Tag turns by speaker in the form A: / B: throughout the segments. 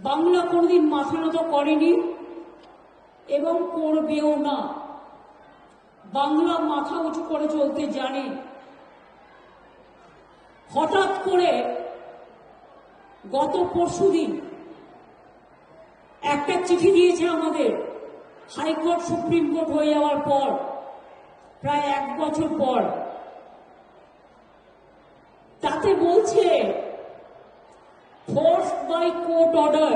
A: বাংলা কোনোদিন মাথা নত করেনি এবং করবেও না। বাংলা মাথা উঁচু করে চলতে জানে। হঠাৎ করে গত পরশুদিন একটা চিঠি দিয়েছে আমাদের হাইকোর্ট সুপ্রিম কোর্ট হয়ে যাওয়ার পর, প্রায় 1 বছর পর। তাতে বলছে forced by court order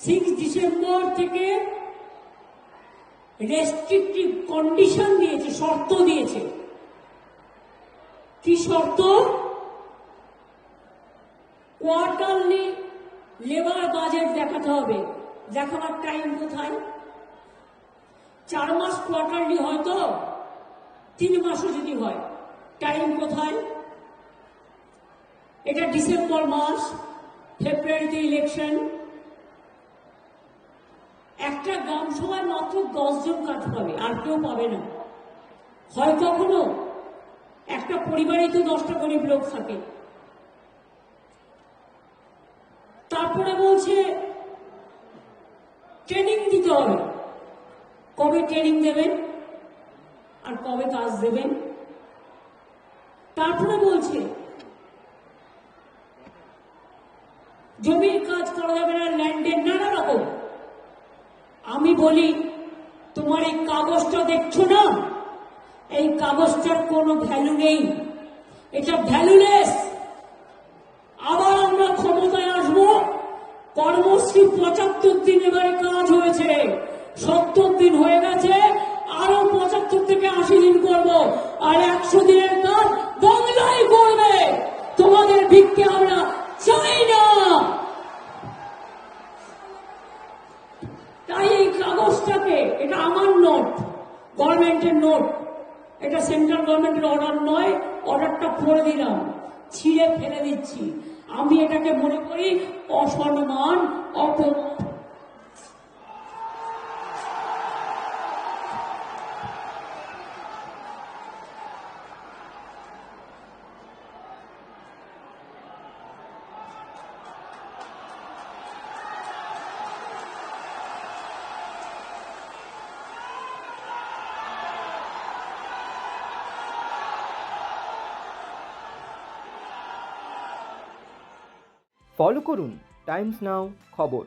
A: 6 December থেকে রেস্ট্রিকটিভ কন্ডিশন দিয়েছে, শর্ত দিয়েছে। কি শর্ত? কোয়ার্টারলি লেবার বাজেট দেখাতে হবে। দেখাবার টাইম কোথায়? 4 মাস কোয়ার্টারলি হয়তো, 3 মাসও যদি হয়, টাইম কোথায়? এটা ডিসেম্বর মাস, ফেব্রুয়ারিতে ইলেকশন। একটা গ্রাম সভায় মাত্র 10 জন কাজ পাবে, আর কেউ পাবে না। হয় কখনো একটা পরিবারেই তো 10টা গরিব লোক থাকে। তারপরে বলছে ট্রেনিং দিতে হবে। কবে ট্রেনিং দেবেন আর কবে কাজ দেবেন? তারপরে বলছে জমির কাজ করা যাবে না, ল্যান্ডের নানা রকম। আমি বলি, তোমার এই কাগজটা দেখছো না, এই কাগজটার কোনো ভ্যালু নেই, এটা ভ্যালুলেস। আবার আমরা ক্ষমতায় আসবো, কর্মশ্রী 75 দিন এবারে কাজ হয়েছে, 70 দিন হয়ে গেছে, আরো 75 থেকে 80 দিন করব, আর 100 দিনের কাজ বাংলায় করবে। তোমাদের ভিক্ষে আমরা চাই না। তাই এই কাগজটাকে, এটা আমার নোট, গভর্নমেন্টের নোট, এটা সেন্ট্রাল গভর্নমেন্টের অর্ডার নয়, অর্ডারটা পড়ে দিলাম, ছিঁড়ে ফেলে দিচ্ছি। আমি এটাকে মনে করি অসম্মান, অপমান।
B: ফলো করুন টাইমস নাও খবর।